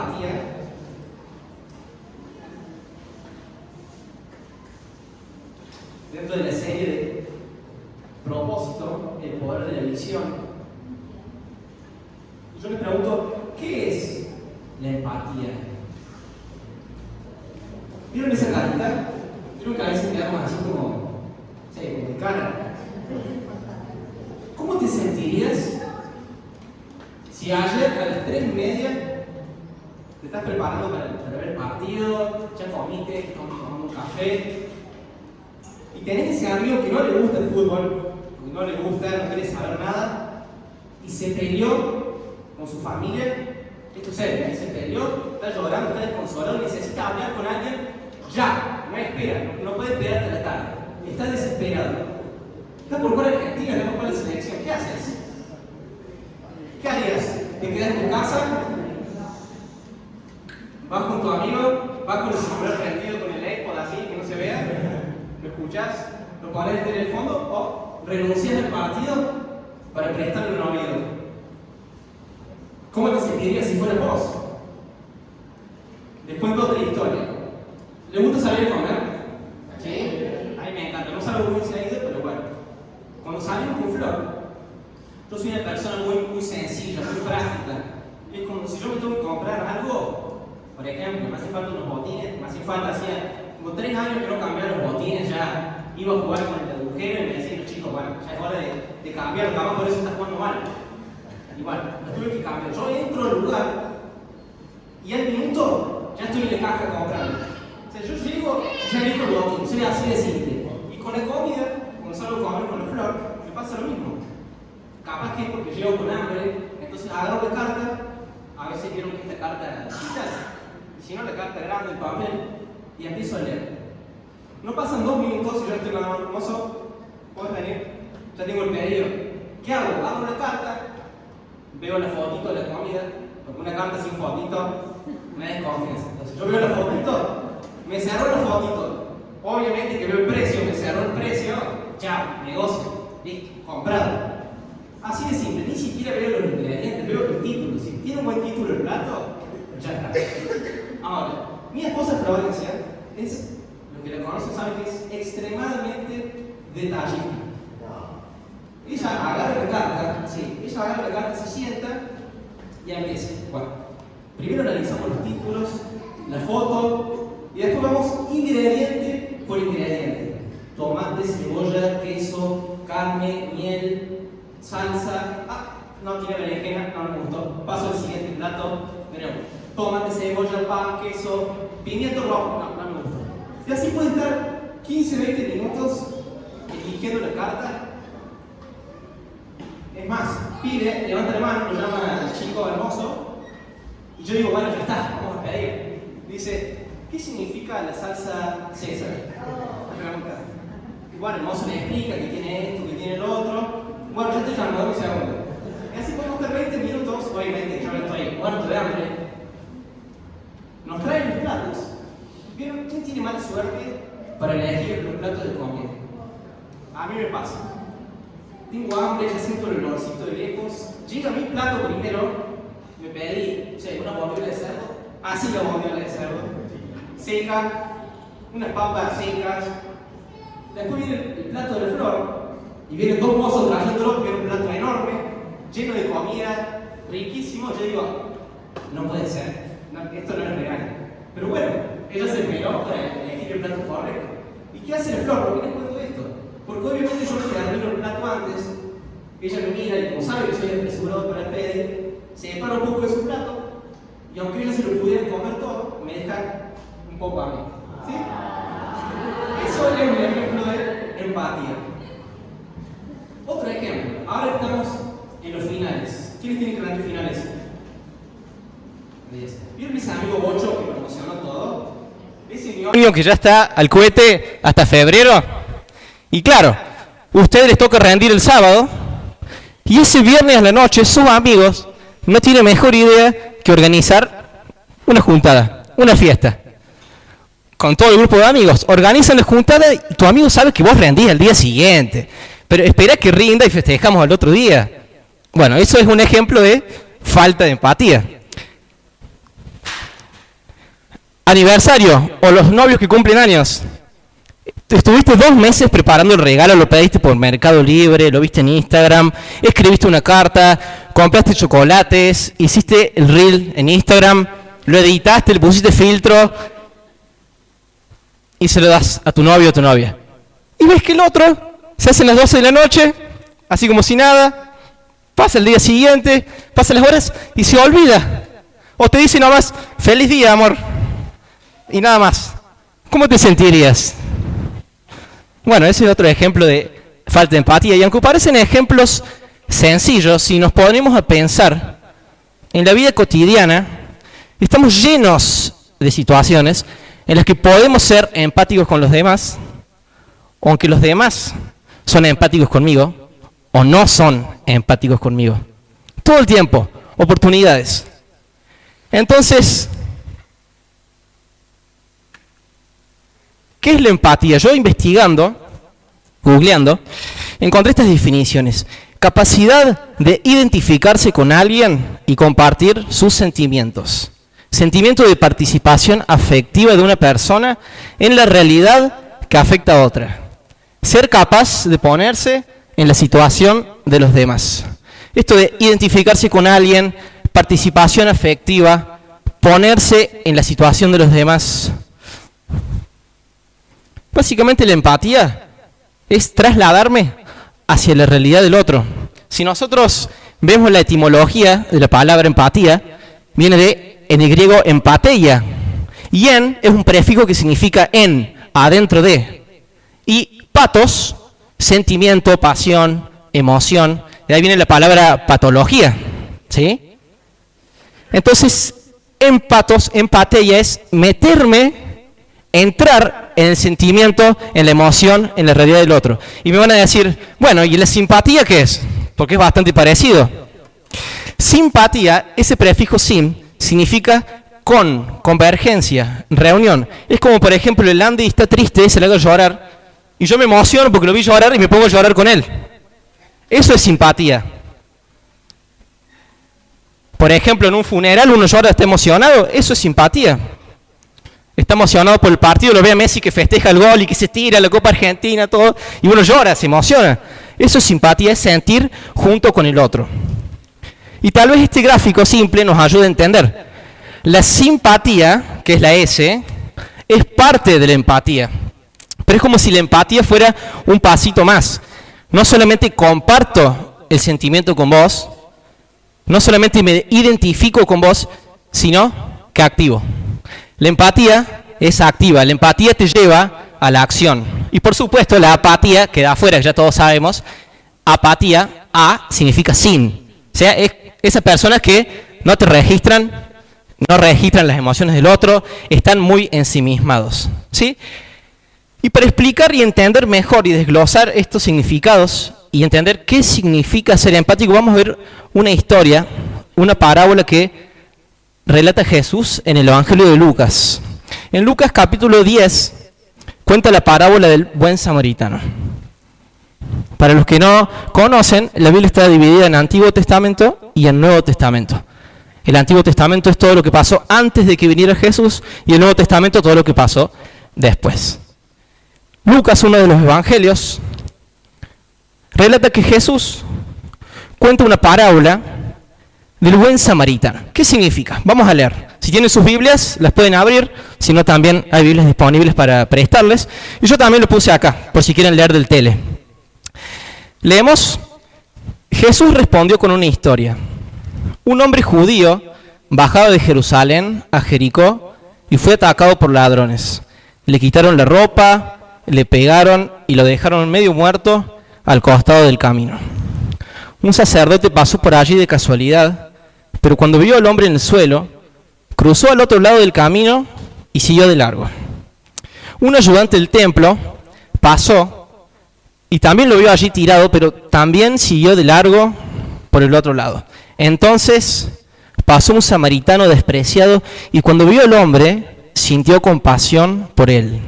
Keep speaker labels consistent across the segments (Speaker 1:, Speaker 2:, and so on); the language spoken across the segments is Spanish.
Speaker 1: empatía dentro de la serie de propósito, el poder de la visión. Yo me pregunto, ¿qué es la empatía? ¿Vieron esa carita? ¿Vieron que a veces quedamos así como, como de cara? ¿Cómo te sentirías si ayer a las 3:30 te estás preparando para ver el partido, ya comiste, estás tomando un café, y tenés ese amigo que no le gusta el fútbol, que no le gusta, no quiere saber nada, y se peleó con su familia? Esto es serio, se peleó, está llorando, está desconsolado, necesita hablar con alguien ya, no espera, no puede esperar hasta la tarde, está desesperado. Está por jugar Argentina, está por jugar la selección. ¿Qué haces? ¿Qué harías? ¿Te quedas en tu casa? ¿Vas con tu amigo? ¿Vas con el celular prendido con el iPod así, que no se vea? ¿Lo escuchás? ¿Lo pones en el fondo? ¿O renuncias al partido para prestarle un oído? ¿Cómo te sentirías si fueras vos? Les cuento otra historia. ¿Le gusta salir a comer? ¿Sí? A mí me encanta. No salgo muy seguido, pero bueno. Cuando salimos con Flor, yo soy una persona muy sencilla, muy práctica. Es como si yo me tengo que comprar algo, por ejemplo, me hace falta unos botines, me hace falta, hacía como 3 años que no cambiaba los botines, ya iba a jugar con el agujero y me decían los chicos, bueno, ya es hora de cambiarlo, capaz por eso estás jugando mal. Y bueno, lo tuve que cambiar. Yo entro al lugar y al minuto ya estoy en la caja comprando. O sea, yo llego y ya elijo el botín, soy así de simple. Y con la comida, cuando salgo a comer con la Flor, me pasa lo mismo. Capaz que es porque llego con hambre, entonces agarro la carta, a veces vieron que esta carta digital, y si no la carta grande, el papel, y empiezo a leer. No pasan 2 minutos y yo estoy con el hermoso, ¿puedes venir? Ya tengo el pedido. ¿Qué hago? Abro la carta, veo la fotito de la comida, porque una carta sin fotito me da desconfianza. Entonces yo veo la fotito, me cerró la fotito. Obviamente que veo el precio, me cerró el precio, chao, negocio, listo, comprado. Así de simple, ni siquiera veo los ingredientes, veo el título. Si tiene un buen título el plato, ya está. Ahora, mi esposa Florencia es, lo que la conocen saben que es extremadamente detallista. Ella agarra la carta, se sienta y empieza. Bueno, primero analizamos los títulos, la foto, y después vamos ingrediente por ingrediente. Tomate, cebolla, queso, carne, miel, salsa. No tiene berenjena, no me gustó. Paso al siguiente plato. Tenemos tomate, cebolla, pan, queso, pimiento rojo. No me gustó. Y así puede estar 15-20 minutos eligiendo la carta. Es más, pide, levanta la mano, lo llama al chico hermoso. Y yo digo, bueno, ya está, vamos a pedir. Dice, ¿qué significa la salsa César? Me pregunta. Y bueno, el mozo le explica que tiene esto, que tiene lo otro. Bueno, ya estoy llamando, un segundo. Y así podemos estar 20 minutos, obviamente yo no estoy muerto de hambre. Nos traen los platos. ¿Vieron quién tiene mala suerte para elegir los platos de comida? A mí me pasa. Tengo hambre, ya siento el olorcito de lejos. Llega mi plato primero, me pedí, una bondiola de cerdo. Así la bondiola de cerdo. Seca, unas papas secas. Después viene el plato de la Flor. Y vienen 2 mozos trayéndolo, viene un plato enorme, lleno de comida, riquísimo. Yo digo, no puede ser, no, esto no es real. Pero bueno, ella se miró para elegir el plato correcto. ¿Y qué hace la Flor? ¿Por qué les cuento esto? Porque obviamente yo no te arreglo el plato antes, ella me mira y como sabe que soy apresurado para pedir, se separa un poco de su plato, y aunque ella se lo pudiera comer todo, me deja un poco a mí. ¿Sí? Eso es un ejemplo de empatía. Otro ejemplo, ahora estamos en los finales. ¿Quiénes tienen que rendir finales? ¿Vieron ese amigo Bocho que promocionó todo? Ese niño que ya está al cohete hasta febrero. Y claro, ustedes les toca rendir el sábado. Y ese viernes a la noche, sus amigos no tienen mejor idea que organizar una juntada, una fiesta. Con todo el grupo de amigos. Organizan la juntada y tu amigo sabe que vos rendís al día siguiente. Pero espera que rinda y festejamos al otro día. Bueno, eso es un ejemplo de falta de empatía.
Speaker 2: aniversario o los novios que cumplen años. Estuviste 2 meses preparando el regalo, lo pediste por Mercado Libre, lo viste en Instagram, escribiste una carta, compraste chocolates, hiciste el reel en Instagram, lo editaste, le pusiste filtro y se lo das a tu novio o a tu novia. Y ves que el otro se hace las 12 de la noche, así como si nada, pasa el día siguiente, pasan las horas y se olvida. O te dice nomás, feliz día, amor, y nada más. ¿Cómo te sentirías? Bueno, ese es otro ejemplo de falta de empatía. Y aunque parecen ejemplos sencillos, si nos ponemos a pensar en la vida cotidiana, estamos llenos de situaciones en las que podemos ser empáticos con los demás, aunque los demás son empáticos conmigo, o no son empáticos conmigo. Todo el tiempo, oportunidades. Entonces, ¿qué es la empatía? Yo investigando, googleando, encontré estas definiciones. Capacidad de identificarse con alguien y compartir sus sentimientos. Sentimiento de participación afectiva de una persona en la realidad que afecta a otra. Ser capaz de ponerse en la situación de los demás. Esto de identificarse con alguien, participación afectiva, ponerse en la situación de los demás. Básicamente la empatía es trasladarme hacia la realidad del otro. Si nosotros vemos la etimología de la palabra empatía, viene en el griego empateia. Y en es un prefijo que significa en, adentro de. Y patos, sentimiento, pasión, emoción. De ahí viene la palabra patología. ¿Sí? Entonces, empateia es meterme, entrar en el sentimiento, en la emoción, en la realidad del otro. Y me van a decir, bueno, ¿y la simpatía qué es? Porque es bastante parecido. Simpatía, ese prefijo sim, significa con, convergencia, reunión. Es como, por ejemplo, el Andy está triste, se le haga llorar, y yo me emociono porque lo vi llorar y me pongo a llorar con él. Eso es simpatía. Por ejemplo, en un funeral uno llora, está emocionado, eso es simpatía. Está emocionado por el partido, lo ve a Messi que festeja el gol y que se tira la Copa Argentina, todo, y uno llora, se emociona. Eso es simpatía, es sentir junto con el otro. Y tal vez este gráfico simple nos ayude a entender. La simpatía, que es la S, es parte de la empatía. Pero es como si la empatía fuera un pasito más. No solamente comparto el sentimiento con vos, no solamente me identifico con vos, sino que activo. La empatía es activa, la empatía te lleva a la acción. Y por supuesto la apatía, que da afuera, ya todos sabemos, apatía, A, significa sin. O sea, es esas personas que no te registran, no registran las emociones del otro, están muy ensimismados. ¿Sí? Y para explicar y entender mejor y desglosar estos significados y entender qué significa ser empático, vamos a ver una historia, una parábola que relata Jesús en el Evangelio de Lucas. En Lucas capítulo 10 cuenta la parábola del buen samaritano. Para los que no conocen, la Biblia está dividida en Antiguo Testamento y en Nuevo Testamento. El Antiguo Testamento es todo lo que pasó antes de que viniera Jesús y el Nuevo Testamento todo lo que pasó después. Lucas, uno de los evangelios, relata que Jesús cuenta una parábola del buen samaritano. ¿Qué significa? Vamos a leer. Si tienen sus Biblias, las pueden abrir, si no también hay Biblias disponibles para prestarles. Y yo también lo puse acá, por si quieren leer del tele. Leemos. Jesús respondió con una historia. Un hombre judío bajaba de Jerusalén a Jericó y fue atacado por ladrones. Le quitaron la ropa, le pegaron y lo dejaron medio muerto al costado del camino. Un sacerdote pasó por allí de casualidad, pero cuando vio al hombre en el suelo, cruzó al otro lado del camino y siguió de largo. Un ayudante del templo pasó y también lo vio allí tirado, pero también siguió de largo por el otro lado. Entonces pasó un samaritano despreciado y cuando vio al hombre, sintió compasión por él.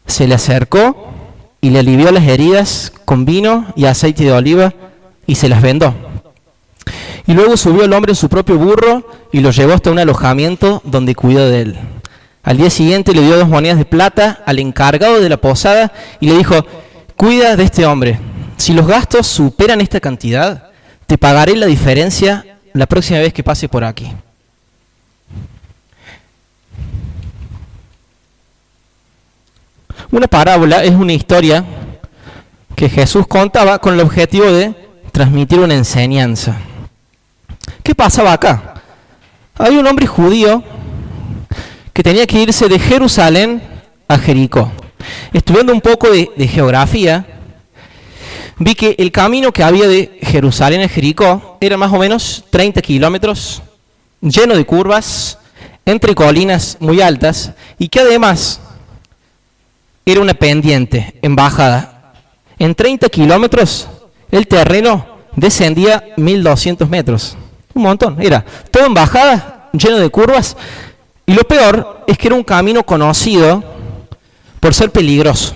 Speaker 2: Se le acercó y le alivió las heridas con vino y aceite de oliva y se las vendó. Y luego subió el hombre en su propio burro y lo llevó hasta un alojamiento donde cuidó de él. Al día siguiente le dio 2 monedas de plata al encargado de la posada y le dijo, cuida de este hombre. Si los gastos superan esta cantidad, te pagaré la diferencia la próxima vez que pase por aquí. Una parábola es una historia que Jesús contaba con el objetivo de transmitir una enseñanza. ¿Qué pasaba acá? Había un hombre judío que tenía que irse de Jerusalén a Jericó. Estudiando un poco de geografía, vi que el camino que había de Jerusalén a Jericó era más o menos 30 kilómetros, lleno de curvas, entre colinas muy altas, y que además era una pendiente en bajada. En 30 kilómetros el terreno descendía 1200 metros. Un montón, era todo en bajada, lleno de curvas, y lo peor es que era un camino conocido por ser peligroso.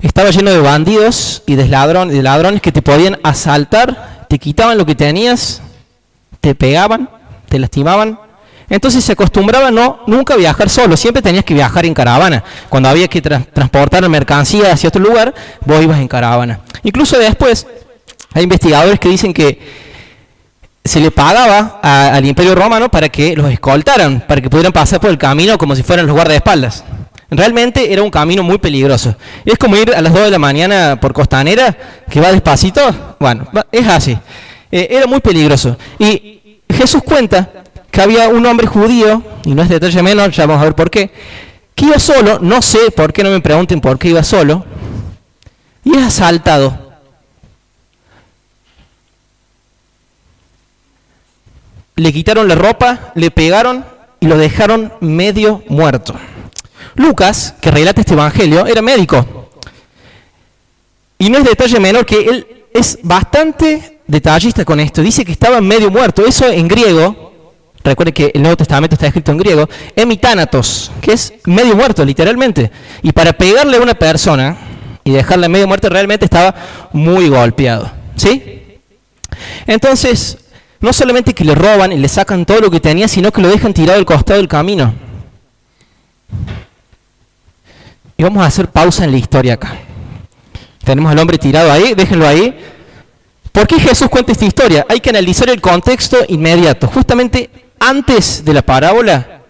Speaker 2: Estaba lleno de bandidos y de ladrones que te podían asaltar, te quitaban lo que tenías, te pegaban, te lastimaban. Entonces se acostumbraba nunca a viajar solo, siempre tenías que viajar en caravana. Cuando había que transportar la mercancía hacia otro lugar, vos ibas en caravana. Incluso después hay investigadores que dicen que se le pagaba al Imperio Romano para que los escoltaran, para que pudieran pasar por el camino como si fueran los guardaespaldas. Realmente era un camino muy peligroso. Es como ir a las 2 de la mañana por Costanera, que va despacito. Bueno, es así. Era muy peligroso. Y Jesús cuenta que había un hombre judío, y no es detalle menor, ya vamos a ver por qué, que iba solo, no sé por qué, no me pregunten por qué iba solo, y es asaltado. Le quitaron la ropa, le pegaron y lo dejaron medio muerto. Lucas, que relata este evangelio, era médico. Y no es detalle menor que él es bastante detallista con esto. Dice que estaba medio muerto. Eso en griego, recuerde que el Nuevo Testamento está escrito en griego, hemitánatos, que es medio muerto, literalmente. Y para pegarle a una persona y dejarla medio muerta, realmente estaba muy golpeado. ¿Sí? Entonces, no solamente que le roban y le sacan todo lo que tenía, sino que lo dejan tirado al costado del camino. Y vamos a hacer pausa en la historia acá. Tenemos al hombre tirado ahí, déjenlo ahí. ¿Por qué Jesús cuenta esta historia? Hay que analizar el contexto inmediato. Justamente antes de la parábola,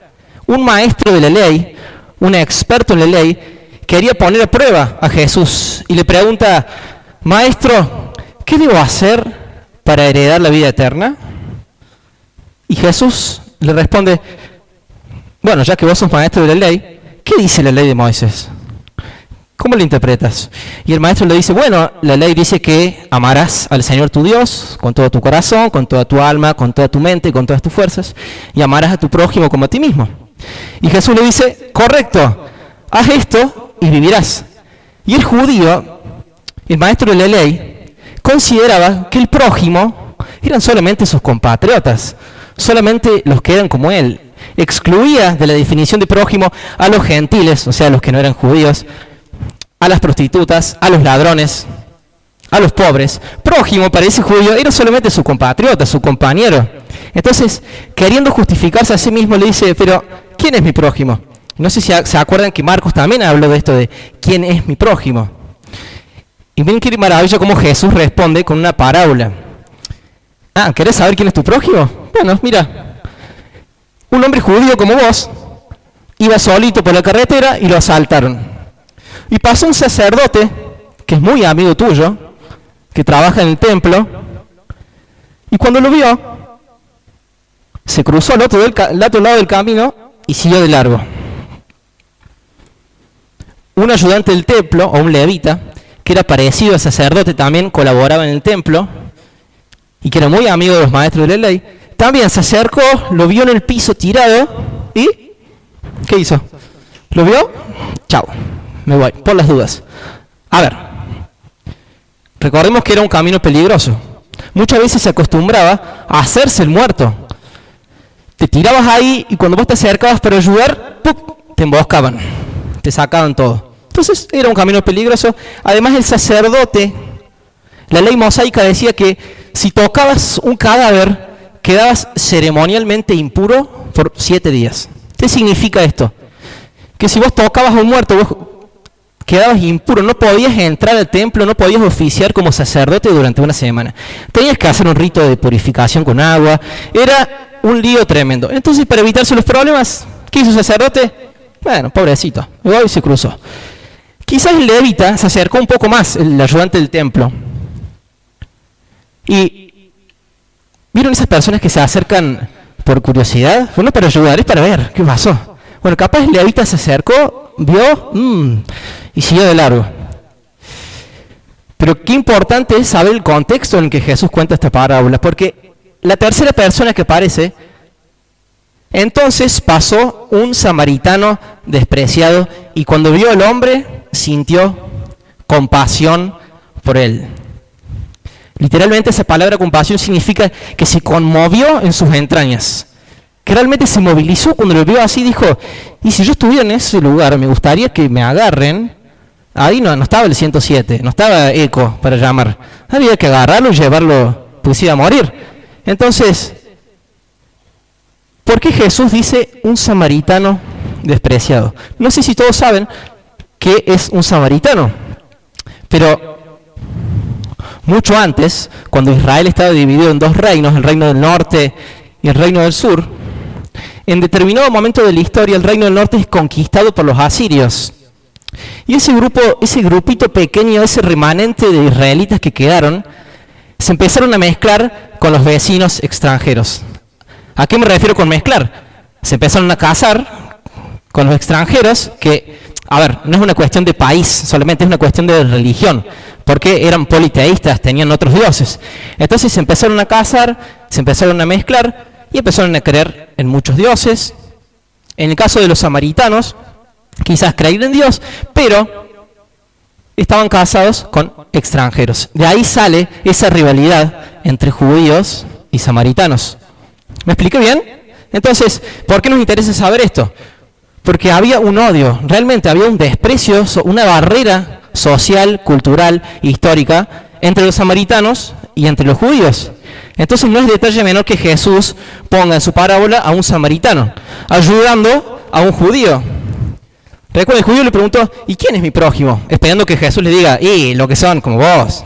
Speaker 2: un maestro de la ley, un experto en la ley, quería poner a prueba a Jesús y le pregunta, maestro, ¿qué debo hacer para heredar la vida eterna? Y Jesús le responde, bueno, ya que vos sos maestro de la ley, ¿qué dice la ley de Moisés? ¿Cómo lo interpretas? Y el maestro le dice, bueno, la ley dice que amarás al Señor tu Dios con todo tu corazón, con toda tu alma, con toda tu mente, con todas tus fuerzas, y amarás a tu prójimo como a ti mismo. Y Jesús le dice, correcto, haz esto y vivirás. Y el judío, el maestro de la ley, consideraba que el prójimo eran solamente sus compatriotas, solamente los que eran como él. Excluía de la definición de prójimo a los gentiles, o sea, a los que no eran judíos, a las prostitutas, a los ladrones, a los pobres. Prójimo para ese judío era solamente su compatriota, su compañero. Entonces, queriendo justificarse a sí mismo, le dice, pero ¿quién es mi prójimo? No sé si se acuerdan que Marcos también habló de esto de ¿quién es mi prójimo? Y miren qué maravilla cómo Jesús responde con una parábola. Ah, ¿querés saber quién es tu prójimo? Bueno, mira, un hombre judío como vos iba solito por la carretera y lo asaltaron. Y pasó un sacerdote, que es muy amigo tuyo, que trabaja en el templo, y cuando lo vio, se cruzó al otro lado del camino y siguió de largo. Un ayudante del templo, o un levita, que era parecido al sacerdote, también colaboraba en el templo, y que era muy amigo de los maestros de la ley, también se acercó, lo vio en el piso tirado, y ¿qué hizo? ¿Lo vio? Chao, me voy, por las dudas. A ver, recordemos que era un camino peligroso. Muchas veces se acostumbraba a hacerse el muerto. Te tirabas ahí y cuando vos te acercabas para ayudar, ¡pup!, te emboscaban, te sacaban todo. Entonces era un camino peligroso. Además el sacerdote, la ley mosaica decía que si tocabas un cadáver, quedabas ceremonialmente impuro por 7 días. ¿Qué significa esto? Que si vos tocabas a un muerto, vos quedabas impuro, no podías entrar al templo, no podías oficiar como sacerdote durante una semana. Tenías que hacer un rito de purificación con agua, era un lío tremendo. Entonces, para evitarse los problemas, ¿qué hizo el sacerdote? Bueno, pobrecito, igual se cruzó. Quizás el levita se acercó un poco más, el ayudante del templo. Y ¿vieron esas personas que se acercan por curiosidad? Fue no para ayudar, es para ver qué pasó. Bueno, capaz el levita se acercó, vio, y siguió de largo. Pero qué importante es saber el contexto en el que Jesús cuenta esta parábola, porque la tercera persona que aparece, entonces pasó un samaritano despreciado y cuando vio al hombre sintió compasión por él. Literalmente esa palabra compasión significa que se conmovió en sus entrañas, que realmente se movilizó cuando lo vio así, dijo, y si yo estuviera en ese lugar, me gustaría que me agarren. Ahí no estaba el 107, no estaba eco para llamar, había que agarrarlo y llevarlo, pues iba a morir. Entonces, ¿por qué Jesús dice un samaritano despreciado? No sé si todos saben qué es un samaritano, pero mucho antes, cuando Israel estaba dividido en dos reinos, el reino del norte y el reino del sur, en determinado momento de la historia el reino del norte es conquistado por los asirios. Y ese grupito pequeño, ese remanente de israelitas que quedaron, se empezaron a mezclar con los vecinos extranjeros. ¿A qué me refiero con mezclar? Se empezaron a casar con los extranjeros que, a ver, no es una cuestión de país solamente, es una cuestión de religión, porque eran politeístas, tenían otros dioses. Entonces se empezaron a casar, se empezaron a mezclar y empezaron a creer en muchos dioses. En el caso de los samaritanos, quizás creían en Dios, pero estaban casados con extranjeros. De ahí sale esa rivalidad entre judíos y samaritanos. ¿Me expliqué bien? Entonces, ¿por qué nos interesa saber esto? Porque había un odio, realmente había un desprecio, una barrera social, cultural, histórica entre los samaritanos y entre los judíos. Entonces no es detalle menor que Jesús ponga en su parábola a un samaritano, ayudando a un judío. Recuerda, el judío le preguntó, ¿y quién es mi prójimo? Esperando que Jesús le diga, lo que son, como vos,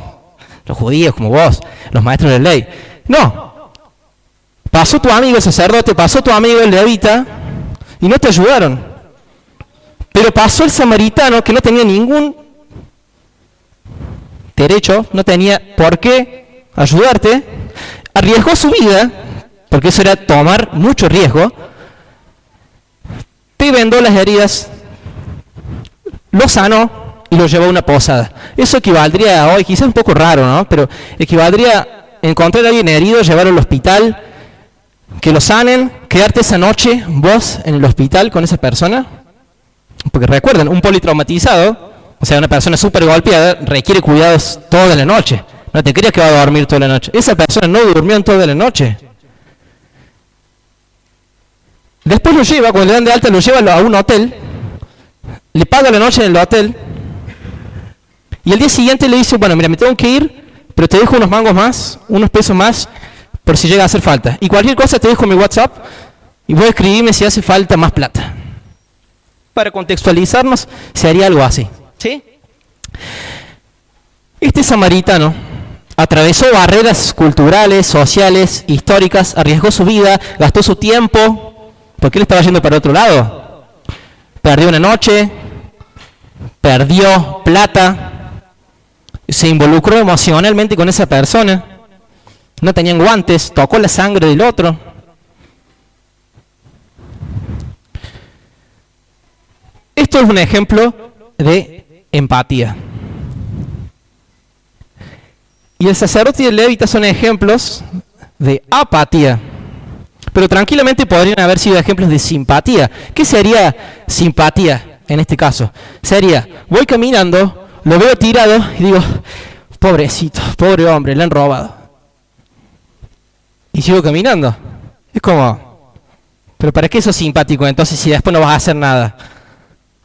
Speaker 2: los judíos como vos, los maestros de la ley. No, pasó tu amigo el sacerdote, pasó tu amigo el levita, y no te ayudaron. Pero pasó el samaritano que no tenía ningún derecho, no tenía por qué ayudarte, arriesgó su vida, porque eso era tomar mucho riesgo, te vendó las heridas, lo sanó y lo llevó a una posada. Eso equivaldría hoy, quizás un poco raro, ¿no? Pero equivaldría encontrar a alguien herido, llevarlo al hospital, que lo sanen, quedarte esa noche vos en el hospital con esa persona. Porque recuerden, un politraumatizado, o sea, una persona súper golpeada, requiere cuidados toda la noche. No te creas que va a dormir toda la noche. Esa persona no durmió en toda la noche. Después lo lleva, cuando le dan de alta, lo lleva a un hotel, le paga la noche en el hotel, y el día siguiente le dice, bueno, mira, me tengo que ir, pero te dejo unos mangos más, unos pesos más, por si llega a hacer falta. Y cualquier cosa te dejo mi WhatsApp, y voy a escribirme si hace falta más plata. Para contextualizarnos, se haría algo así. ¿Sí? Este samaritano atravesó barreras culturales, sociales, históricas, arriesgó su vida, gastó su tiempo, porque él estaba yendo para otro lado. Perdió una noche, perdió plata, se involucró emocionalmente con esa persona, no tenían guantes, tocó la sangre del otro. Esto es un ejemplo de empatía. Y el sacerdote y el levita son ejemplos de apatía. Pero tranquilamente podrían haber sido ejemplos de simpatía. ¿Qué sería simpatía en este caso? Sería, voy caminando, lo veo tirado y digo, pobrecito, pobre hombre, le han robado. Y sigo caminando. Es como, ¿pero para qué sos simpático entonces si después no vas a hacer nada?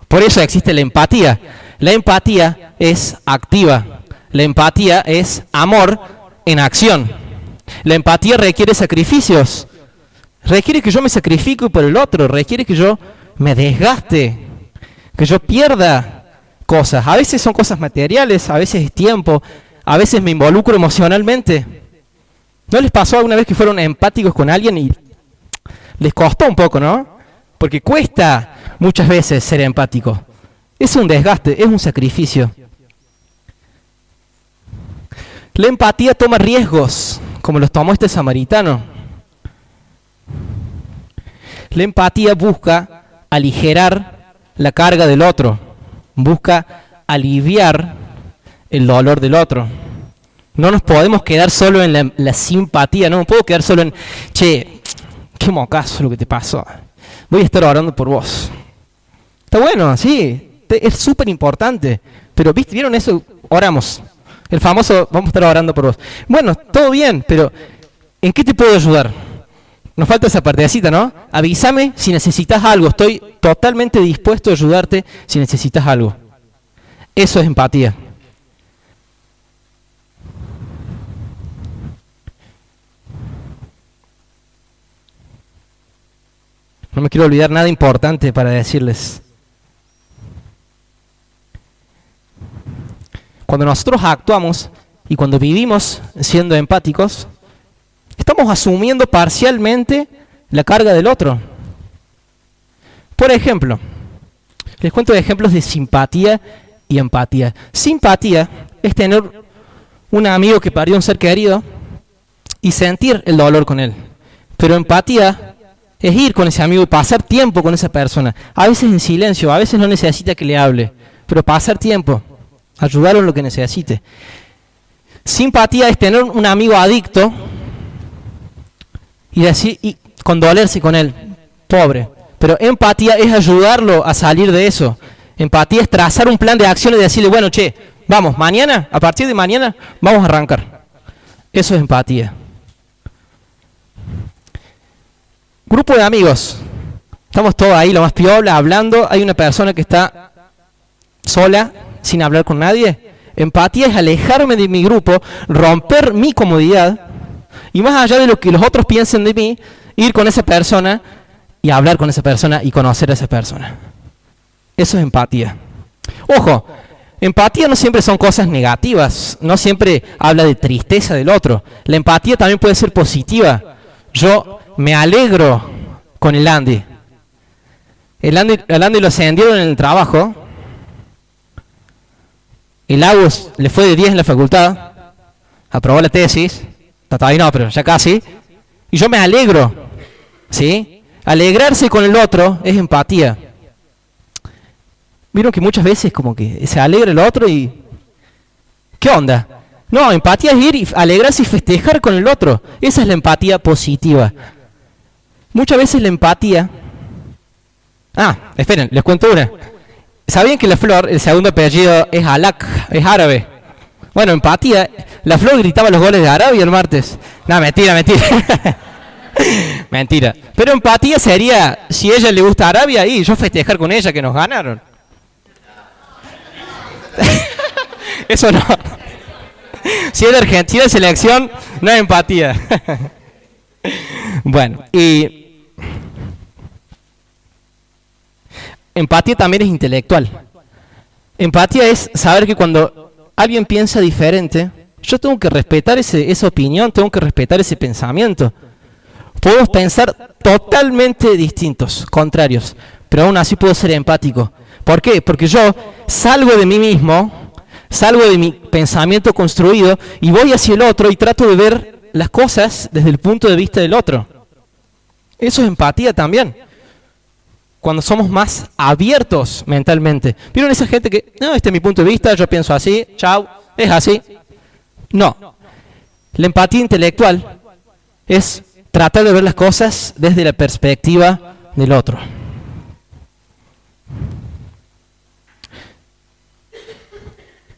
Speaker 2: Por eso existe la empatía. La empatía es activa. La empatía es amor en acción. La empatía requiere sacrificios. requiere que yo me sacrifique por el otro, requiere que yo me desgaste, que yo pierda cosas. A veces son cosas materiales, a veces es tiempo, a veces me involucro emocionalmente. ¿No les pasó alguna vez que fueron empáticos con alguien y les costó un poco, no? Porque cuesta muchas veces ser empático. Es un desgaste, es un sacrificio. La empatía toma riesgos, como los tomó este samaritano. La empatía busca aligerar la carga del otro, busca aliviar el dolor del otro. No nos podemos quedar solo en la simpatía, no me puedo quedar solo en, che, qué mocazo lo que te pasó, voy a estar orando por vos. Está bueno, sí, es súper importante, pero ¿vieron eso? Oramos, el famoso, vamos a estar orando por vos. Bueno, todo bien, pero ¿en qué te puedo ayudar? Nos falta esa partecita, ¿no? Avísame si necesitas algo, estoy totalmente dispuesto a ayudarte si necesitas algo. Eso es empatía. No me quiero olvidar nada importante para decirles. Cuando nosotros actuamos y cuando vivimos siendo empáticos, estamos asumiendo parcialmente la carga del otro. Por ejemplo, les cuento ejemplos de simpatía y empatía. Simpatía es tener un amigo que perdió un ser querido y sentir el dolor con él. Pero empatía es ir con ese amigo y pasar tiempo con esa persona. A veces en silencio, a veces no necesita que le hable, pero pasar tiempo, ayudarlo en lo que necesite. Simpatía es tener un amigo adicto y condolerse con él, pobre. Pero empatía es ayudarlo a salir de eso. Empatía es trazar un plan de acción y decirle, bueno, che, vamos, mañana, a partir de mañana, vamos a arrancar. Eso es empatía. Grupo de amigos. Estamos todos ahí, lo más piola, hablando. Hay una persona que está sola, sin hablar con nadie. Empatía es alejarme de mi grupo, romper mi comodidad, y más allá de lo que los otros piensen de mí, ir con esa persona y hablar con esa persona y conocer a esa persona. Eso es empatía. Ojo, empatía no siempre son cosas negativas, no siempre habla de tristeza del otro. La empatía también puede ser positiva. Yo me alegro con el Andy. El Andy lo ascendieron en el trabajo. El Agus le fue de 10 en la facultad. Aprobó la tesis. Todavía no, pero ya casi. Y yo me alegro. ¿Sí? Alegrarse con el otro es empatía. Vieron que muchas veces como que se alegra el otro y... ¿qué onda? No, empatía es ir y alegrarse y festejar con el otro. Esa es la empatía positiva. Muchas veces la empatía... esperen, les cuento una. ¿Sabían que la Flor, el segundo apellido es Alak, es árabe? Bueno, empatía, la Flor gritaba los goles de Arabia el martes. No, mentira. Mentira. Pero empatía sería, si a ella le gusta Arabia, y yo festejar con ella que nos ganaron. Eso no. Si es de Argentina, selección, no hay empatía. Bueno, y empatía también es intelectual. Empatía es saber que cuando alguien piensa diferente, yo tengo que respetar esa opinión, tengo que respetar ese pensamiento. Podemos pensar totalmente distintos, contrarios, pero aún así puedo ser empático. ¿Por qué? Porque yo salgo de mí mismo, salgo de mi pensamiento construido y voy hacia el otro y trato de ver las cosas desde el punto de vista del otro. Eso es empatía también. Cuando somos más abiertos mentalmente. ¿Vieron esa gente que, no, este es mi punto de vista, yo pienso así, chau, es así? No. La empatía intelectual es tratar de ver las cosas desde la perspectiva del otro.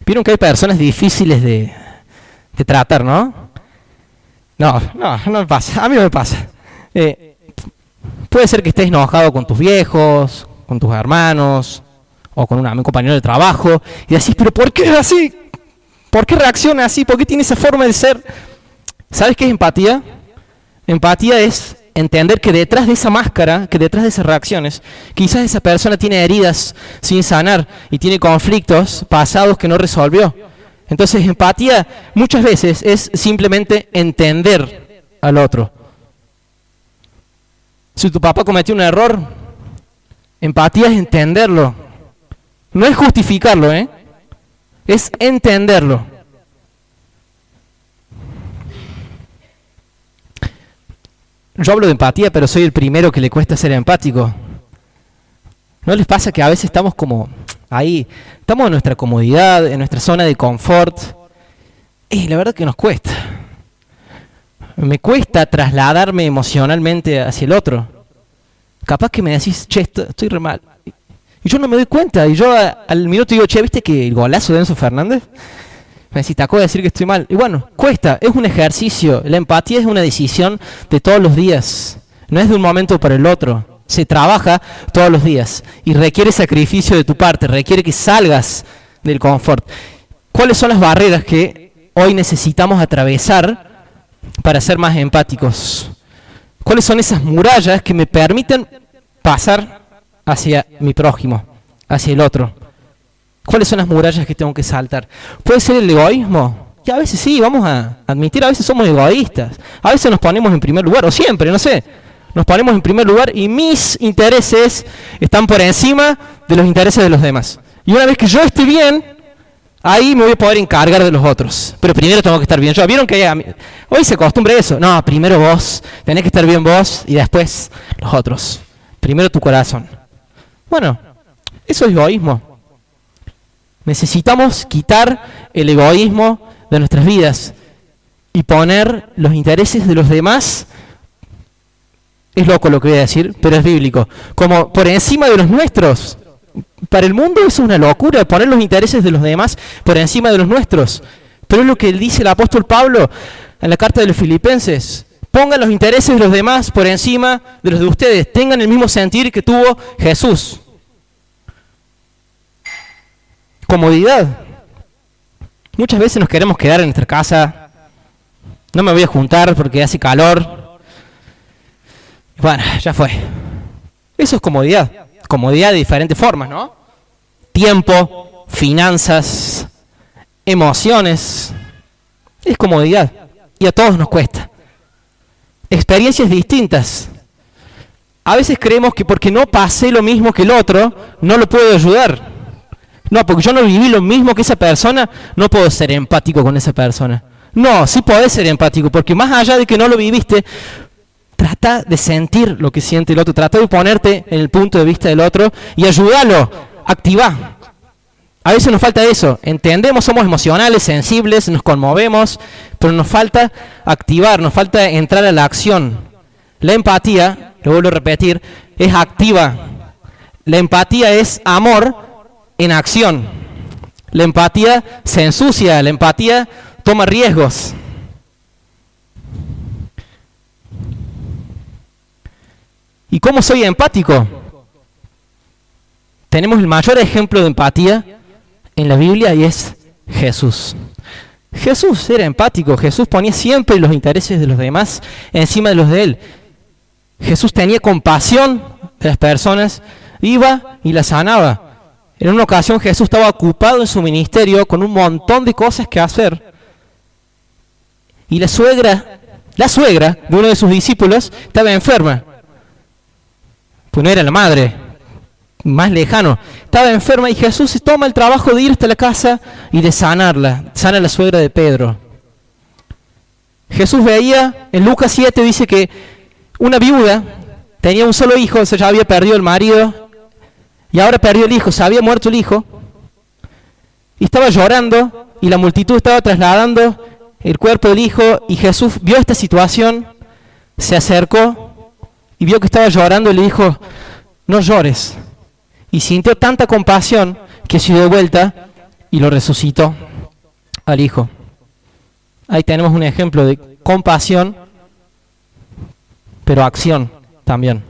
Speaker 2: Vieron que hay personas difíciles de tratar, ¿no? No me pasa, a mí no me pasa. Puede ser que estés enojado con tus viejos, con tus hermanos, o con un compañero de trabajo, y decís, pero ¿por qué es así? ¿Por qué reacciona así? ¿Por qué tiene esa forma de ser? ¿Sabes qué es empatía? Empatía es entender que detrás de esa máscara, que detrás de esas reacciones, quizás esa persona tiene heridas sin sanar y tiene conflictos pasados que no resolvió. Entonces, empatía muchas veces es simplemente entender al otro. Si tu papá cometió un error, empatía es entenderlo. No es justificarlo, es entenderlo. Yo hablo de empatía, pero soy el primero que le cuesta ser empático. ¿No les pasa que a veces estamos como ahí, estamos en nuestra comodidad, en nuestra zona de confort? Y la verdad que nos cuesta. Me cuesta trasladarme emocionalmente hacia el otro. Capaz que me decís, che, estoy re mal. Y yo no me doy cuenta. Y yo al minuto digo, che, ¿viste que el golazo de Enzo Fernández? Me decís, te acabo de decir que estoy mal. Y bueno, cuesta, es un ejercicio. La empatía es una decisión de todos los días. No es de un momento para el otro. Se trabaja todos los días. Y requiere sacrificio de tu parte. Requiere que salgas del confort. ¿Cuáles son las barreras que hoy necesitamos atravesar para ser más empáticos? ¿Cuáles son esas murallas que me permiten pasar hacia mi prójimo, hacia el otro? ¿Cuáles son las murallas que tengo que saltar? ¿Puede ser el egoísmo? Y a veces sí, vamos a admitir, a veces somos egoístas. A veces nos ponemos en primer lugar, o siempre, no sé. Nos ponemos en primer lugar y mis intereses están por encima de los intereses de los demás. Y una vez que yo esté bien, ahí me voy a poder encargar de los otros. Pero primero tengo que estar bien yo. ¿Vieron que hoy se acostumbra eso? No, primero vos, tenés que estar bien vos y después los otros. Primero tu corazón. Bueno, eso es egoísmo. Necesitamos quitar el egoísmo de nuestras vidas y poner los intereses de los demás, es loco lo que voy a decir, pero es bíblico, como por encima de los nuestros. Para el mundo eso es una locura, poner los intereses de los demás por encima de los nuestros. Pero es lo que dice el apóstol Pablo en la carta de los Filipenses. Pongan los intereses de los demás por encima de los de ustedes. Tengan el mismo sentir que tuvo Jesús. Comodidad. Muchas veces nos queremos quedar en nuestra casa. No me voy a juntar porque hace calor. Bueno, ya fue. Eso es comodidad. Comodidad de diferentes formas, ¿no? Tiempo, finanzas, emociones. Es comodidad. Y a todos nos cuesta. Experiencias distintas. A veces creemos que porque no pasé lo mismo que el otro, no lo puedo ayudar. No, porque yo no viví lo mismo que esa persona, no puedo ser empático con esa persona. No, sí podés ser empático, porque más allá de que no lo viviste, trata de sentir lo que siente el otro, trata de ponerte en el punto de vista del otro y ayúdalo, activá. A veces nos falta eso, entendemos, somos emocionales, sensibles, nos conmovemos, pero nos falta activar, nos falta entrar a la acción. La empatía, lo vuelvo a repetir, es activa. La empatía es amor en acción. La empatía se ensucia, la empatía toma riesgos. ¿Y cómo soy empático? Tenemos el mayor ejemplo de empatía en la Biblia y es Jesús. Jesús era empático, Jesús ponía siempre los intereses de los demás encima de los de él. Jesús tenía compasión de las personas, iba y las sanaba. En una ocasión Jesús estaba ocupado en su ministerio con un montón de cosas que hacer. Y la suegra de uno de sus discípulos estaba enferma. Pues no era la madre, más lejano. Estaba enferma y Jesús se toma el trabajo de ir hasta la casa y de sanarla. Sana a la suegra de Pedro. Jesús veía, en Lucas 7 dice que una viuda tenía un solo hijo, o sea, ya había perdido el marido. Y ahora perdió el hijo, se había muerto el hijo. Y estaba llorando y la multitud estaba trasladando el cuerpo del hijo. Y Jesús vio esta situación, se acercó y vio que estaba llorando y le dijo, no llores. Y sintió tanta compasión que se dio de vuelta y lo resucitó al hijo. Ahí tenemos un ejemplo de compasión, pero acción también.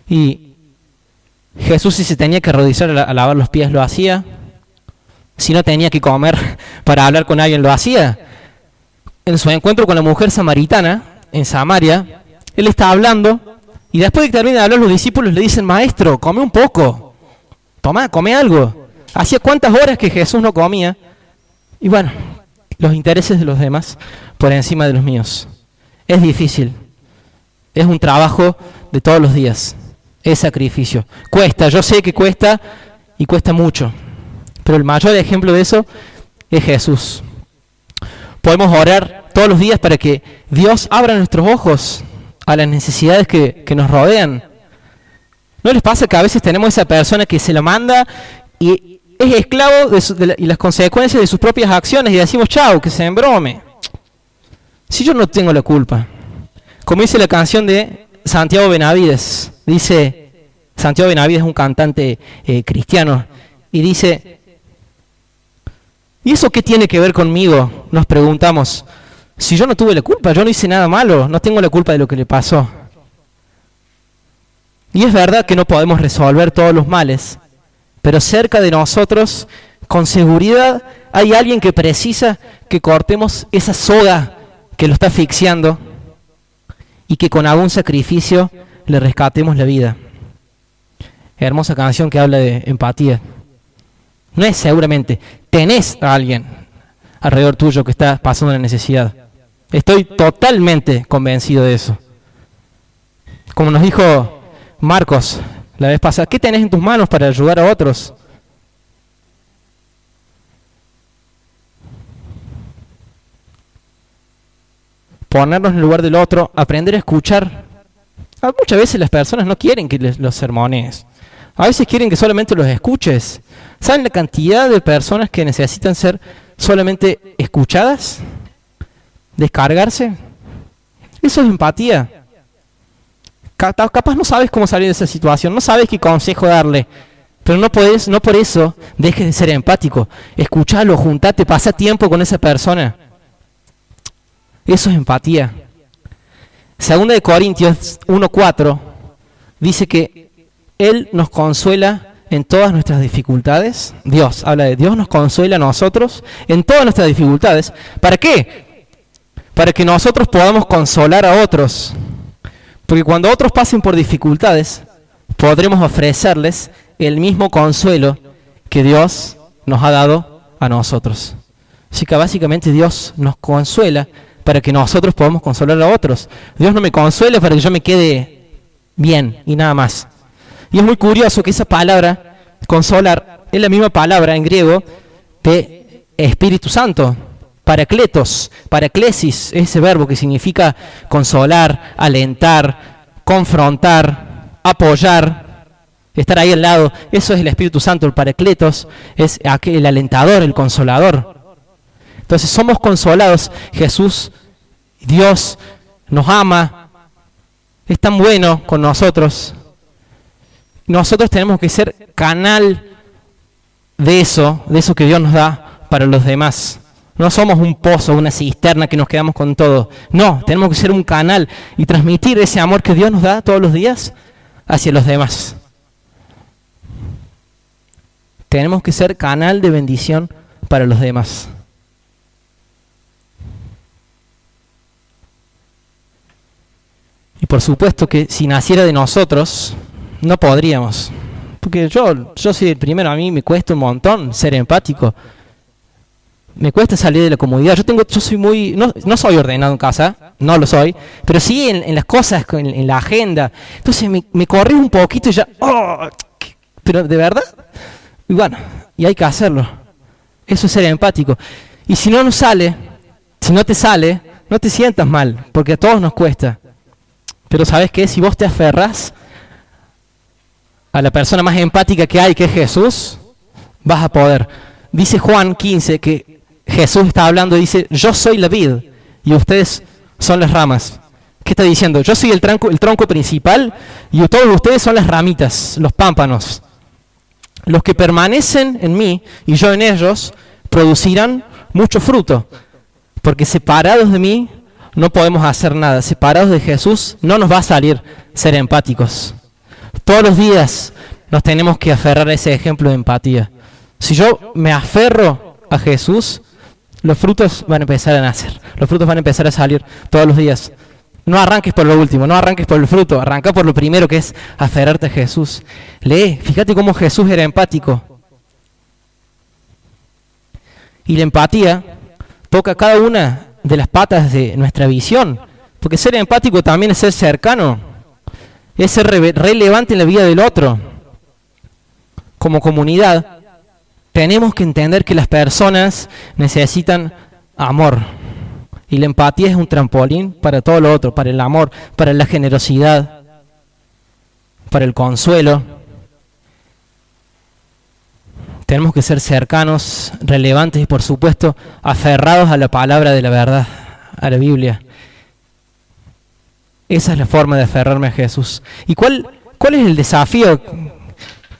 Speaker 2: Y Jesús, si se tenía que arrodillar a lavar los pies, lo hacía. Si no tenía que comer para hablar con alguien, lo hacía. En su encuentro con la mujer samaritana, en Samaria, Él está hablando y después de que termina de hablar los discípulos le dicen, maestro, come un poco, toma, come algo. Hacía cuántas horas que Jesús no comía. Y bueno, los intereses de los demás por encima de los míos. Es difícil. Es un trabajo de todos los días. Es sacrificio. Cuesta, yo sé que cuesta y cuesta mucho. Pero el mayor ejemplo de eso es Jesús. Podemos orar todos los días para que Dios abra nuestros ojos a las necesidades que nos rodean. ¿No les pasa que a veces tenemos esa persona que se la manda y es esclavo y las consecuencias de sus propias acciones y decimos, chao, que se embrome? Si yo no tengo la culpa. Como dice la canción de Santiago Benavides, dice, Santiago Benavides es un cantante cristiano, y dice, ¿y eso qué tiene que ver conmigo? Nos preguntamos. Si yo no tuve la culpa, yo no hice nada malo, no tengo la culpa de lo que le pasó. Y es verdad que no podemos resolver todos los males, pero cerca de nosotros, con seguridad, hay alguien que precisa que cortemos esa soga que lo está asfixiando y que con algún sacrificio le rescatemos la vida. Hermosa canción que habla de empatía. No es seguramente, tenés a alguien alrededor tuyo que está pasando una necesidad. Estoy totalmente convencido de eso. Como nos dijo Marcos la vez pasada, ¿qué tenés en tus manos para ayudar a otros? Ponernos en el lugar del otro, aprender a escuchar. Muchas veces las personas no quieren que los sermones. A veces quieren que solamente los escuches. ¿Saben la cantidad de personas que necesitan ser solamente escuchadas? ¿Descargarse? Eso es empatía. Capaz no sabes cómo salir de esa situación, no sabes qué consejo darle, pero no por eso dejes de ser empático. Escuchalo, juntate, pasa tiempo con esa persona. Eso es empatía. Segunda de Corintios 1:4 dice que Él nos consuela en todas nuestras dificultades. Dios, habla de Dios nos consuela a nosotros en todas nuestras dificultades. ¿Para qué? Para que nosotros podamos consolar a otros. Porque cuando otros pasen por dificultades, podremos ofrecerles el mismo consuelo que Dios nos ha dado a nosotros. Así que básicamente Dios nos consuela para que nosotros podamos consolar a otros. Dios no me consuela para que yo me quede bien y nada más. Y es muy curioso que esa palabra, consolar, es la misma palabra en griego de Espíritu Santo. Paracletos, paraclesis, ese verbo que significa consolar, alentar, confrontar, apoyar, estar ahí al lado. Eso es el Espíritu Santo. El paracletos es el alentador, el consolador. Entonces somos consolados. Jesús, Dios, nos ama, es tan bueno con nosotros. Nosotros tenemos que ser canal de eso que Dios nos da para los demás. No somos un pozo, una cisterna que nos quedamos con todo. No, tenemos que ser un canal y transmitir ese amor que Dios nos da todos los días hacia los demás. Tenemos que ser canal de bendición para los demás. Y por supuesto que si naciera de nosotros, no podríamos. Porque yo soy el primero, a mí me cuesta un montón ser empático. Me cuesta salir de la comodidad. Yo soy muy... No soy ordenado en casa, no lo soy, pero sí en las cosas, en la agenda. Entonces me corrí un poquito y ya... ¡Oh! Pero de verdad... Y bueno, y hay que hacerlo. Eso es ser empático. Y si no nos sale, si no te sale, no te sientas mal, porque a todos nos cuesta. Pero ¿sabes qué? Si vos te aferrás a la persona más empática que hay, que es Jesús, vas a poder. Dice Juan 15 que Jesús está hablando y dice, yo soy la vid y ustedes son las ramas. ¿Qué está diciendo? Yo soy el tronco principal y todos ustedes son las ramitas, los pámpanos. Los que permanecen en mí y yo en ellos producirán mucho fruto, porque separados de mí no podemos hacer nada. Separados de Jesús no nos va a salir ser empáticos. Todos los días nos tenemos que aferrar a ese ejemplo de empatía. Si yo me aferro a Jesús, los frutos van a empezar a nacer. Los frutos van a empezar a salir todos los días. No arranques por lo último, no arranques por el fruto, arranca por lo primero, que es aferrarte a Jesús. Lee, fíjate cómo Jesús era empático. Y la empatía toca cada una de las patas de nuestra visión, porque ser empático también es ser cercano, es ser relevante en la vida del otro. Como comunidad, tenemos que entender que las personas necesitan amor. Y la empatía es un trampolín para todo lo otro, para el amor, para la generosidad, para el consuelo. Tenemos que ser cercanos, relevantes y por supuesto aferrados a la palabra de la verdad, a la Biblia. Esa es la forma de aferrarme a Jesús. ¿Y cuál es el desafío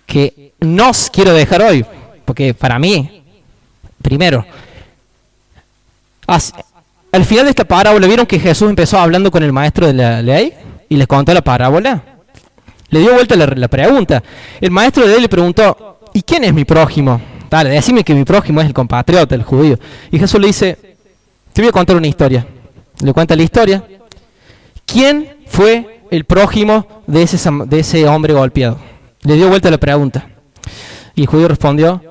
Speaker 2: que nos quiero dejar hoy? Porque para mí, primero, al final de esta parábola, ¿vieron que Jesús empezó hablando con el maestro de la ley? Y les contó la parábola. Le dio vuelta la pregunta. El maestro de la ley le preguntó, ¿y quién es mi prójimo? Dale, decime que mi prójimo es el compatriota, el judío. Y Jesús le dice, te voy a contar una historia. Le cuenta la historia. ¿Quién fue el prójimo de ese hombre golpeado? Le dio vuelta la pregunta. Y el judío respondió,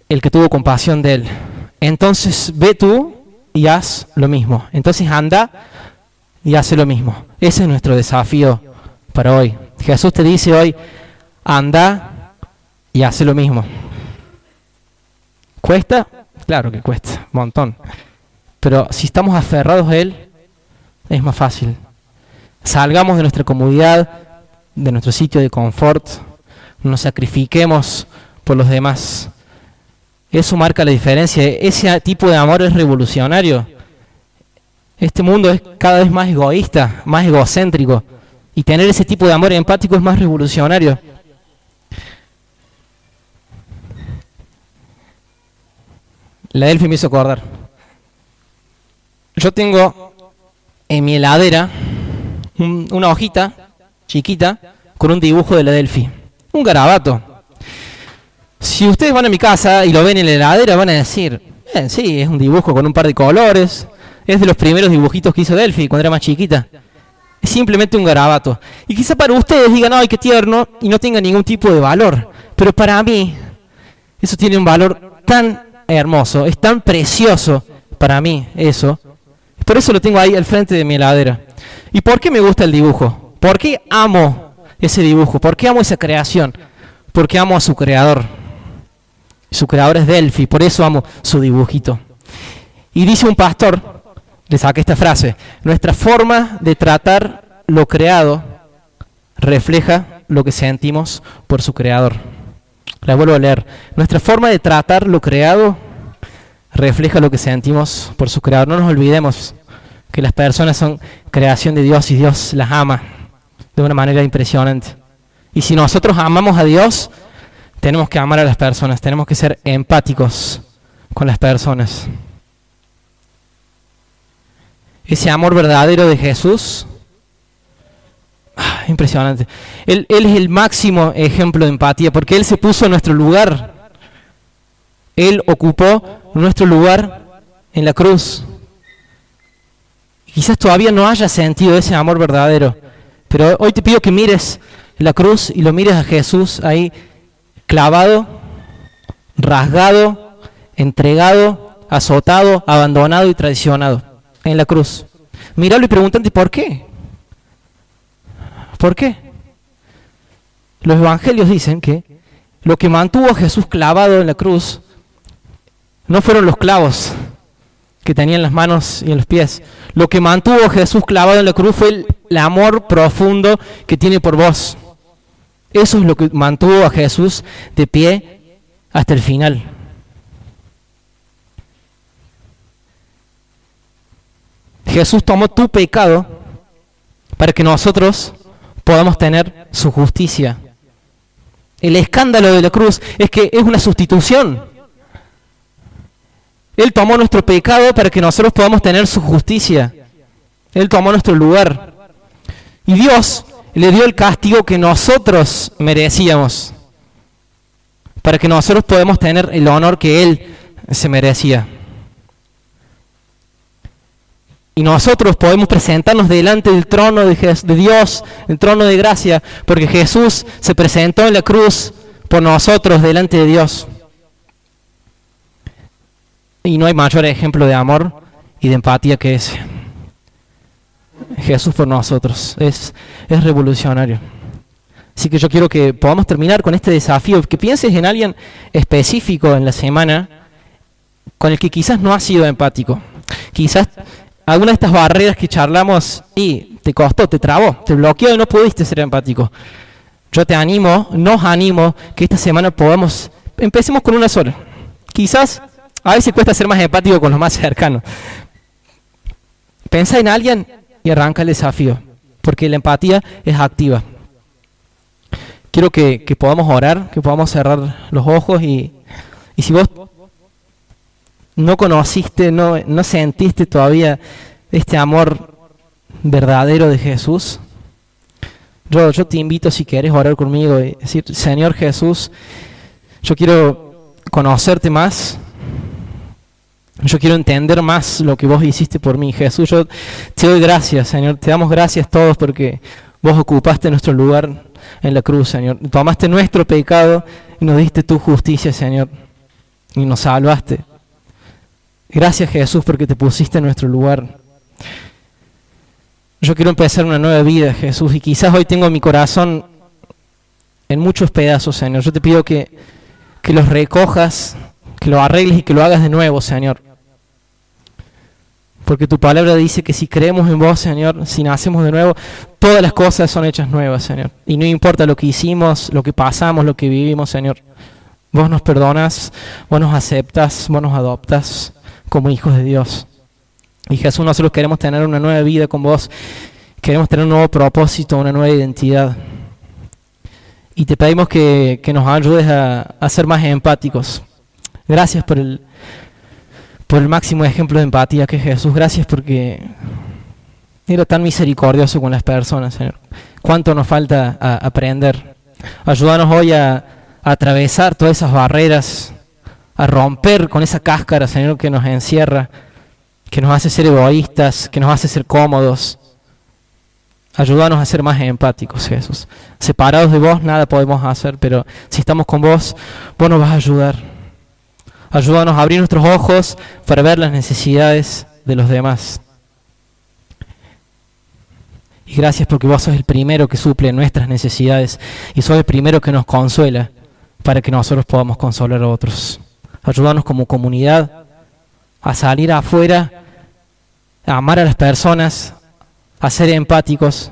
Speaker 2: el que tuvo compasión de él. Entonces ve tú y haz lo mismo. Entonces anda y hace lo mismo. Ese es nuestro desafío para hoy. Jesús te dice hoy, anda y hace lo mismo. ¿Cuesta? Claro que cuesta, un montón. Pero si estamos aferrados a Él, es más fácil. Salgamos de nuestra comodidad, de nuestro sitio de confort, nos sacrifiquemos por los demás. Eso marca la diferencia. Ese tipo de amor es revolucionario. Este mundo es cada vez más egoísta, más egocéntrico. Y tener ese tipo de amor empático es más revolucionario. La Delphi me hizo acordar. Yo tengo en mi heladera una hojita chiquita con un dibujo de la Delphi. Un garabato. Si ustedes van a mi casa y lo ven en la heladera, van a decir, sí, es un dibujo con un par de colores. Es de los primeros dibujitos que hizo Delphi cuando era más chiquita. Es simplemente un garabato. Y quizá para ustedes digan, ay, qué tierno, y no tenga ningún tipo de valor. Pero para mí, eso tiene un valor tan hermoso, es tan precioso para mí eso. Por eso lo tengo ahí al frente de mi heladera. ¿Y por qué me gusta el dibujo? ¿Por qué amo ese dibujo? ¿Por qué amo esa creación? Porque amo a su creador. Su creador es Delphi, por eso amo su dibujito. Y dice un pastor, le saqué esta frase, nuestra forma de tratar lo creado refleja lo que sentimos por su creador. La vuelvo a leer. Nuestra forma de tratar lo creado refleja lo que sentimos por su creador. No nos olvidemos que las personas son creación de Dios y Dios las ama de una manera impresionante. Y si nosotros amamos a Dios, tenemos que amar a las personas, tenemos que ser empáticos con las personas. Ese amor verdadero de Jesús, impresionante. Él es el máximo ejemplo de empatía, porque Él se puso en nuestro lugar. Él ocupó nuestro lugar en la cruz. Quizás todavía no hayas sentido ese amor verdadero, pero hoy te pido que mires la cruz y lo mires a Jesús ahí clavado, rasgado, entregado, azotado, abandonado y traicionado en la cruz. Míralo y pregúntate ¿por qué? ¿Por qué? Los evangelios dicen que lo que mantuvo a Jesús clavado en la cruz no fueron los clavos que tenía en las manos y en los pies. Lo que mantuvo a Jesús clavado en la cruz fue el amor profundo que tiene por vos. Eso es lo que mantuvo a Jesús de pie hasta el final. Jesús tomó tu pecado para que nosotros podamos tener su justicia. El escándalo de la cruz es que es una sustitución. Él tomó nuestro pecado para que nosotros podamos tener su justicia. Él tomó nuestro lugar. Y Dios le dio el castigo que nosotros merecíamos, para que nosotros podamos tener el honor que Él se merecía. Y nosotros podemos presentarnos delante del trono de Dios, el trono de gracia, porque Jesús se presentó en la cruz por nosotros delante de Dios. Y no hay mayor ejemplo de amor y de empatía que ese. Jesús por nosotros. Es revolucionario. Así que yo quiero que podamos terminar con este desafío, que pienses en alguien específico en la semana con el que quizás no has sido empático. Quizás alguna de estas barreras que charlamos y te costó, te trabó, te bloqueó y no pudiste ser empático. Yo te animo, nos animo que esta semana empecemos con una sola. Quizás a veces cuesta ser más empático con los más cercanos. Pensá en alguien y arranca el desafío, porque la empatía es activa. Quiero que podamos orar, que podamos cerrar los ojos y si vos no conociste, no sentiste todavía este amor verdadero de Jesús, yo te invito, si quieres, orar conmigo y decir: Señor Jesús, yo quiero conocerte más, yo quiero entender más lo que vos hiciste por mí. Jesús, yo te doy gracias, Señor, te damos gracias todos porque vos ocupaste nuestro lugar en la cruz, Señor. Tomaste nuestro pecado y nos diste tu justicia, Señor, y nos salvaste. Gracias, Jesús, porque te pusiste en nuestro lugar. Yo quiero empezar una nueva vida, Jesús, y quizás hoy tengo mi corazón en muchos pedazos, Señor. Yo te pido que los recojas, que lo arregles y que lo hagas de nuevo, Señor. Porque tu palabra dice que si creemos en vos, Señor, si nacemos de nuevo, todas las cosas son hechas nuevas, Señor. Y no importa lo que hicimos, lo que pasamos, lo que vivimos, Señor. Vos nos perdonas, vos nos aceptas, vos nos adoptas como hijos de Dios. Y Jesús, nosotros queremos tener una nueva vida con vos. Queremos tener un nuevo propósito, una nueva identidad. Y te pedimos que nos ayudes a ser más empáticos. Gracias por el máximo ejemplo de empatía que es Jesús. Gracias porque era tan misericordioso con las personas, Señor. Cuánto nos falta aprender. Ayúdanos hoy a atravesar todas esas barreras, a romper con esa cáscara, Señor, que nos encierra, que nos hace ser egoístas, que nos hace ser cómodos. Ayúdanos a ser más empáticos, Jesús. Separados de vos nada podemos hacer, pero si estamos con vos, vos nos vas a ayudar. Ayúdanos a abrir nuestros ojos para ver las necesidades de los demás. Y gracias porque vos sos el primero que suple nuestras necesidades y sos el primero que nos consuela para que nosotros podamos consolar a otros. Ayúdanos como comunidad a salir afuera, a amar a las personas, a ser empáticos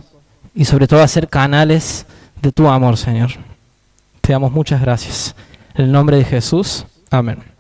Speaker 2: y sobre todo a ser canales de tu amor, Señor. Te damos muchas gracias. En el nombre de Jesús, amén.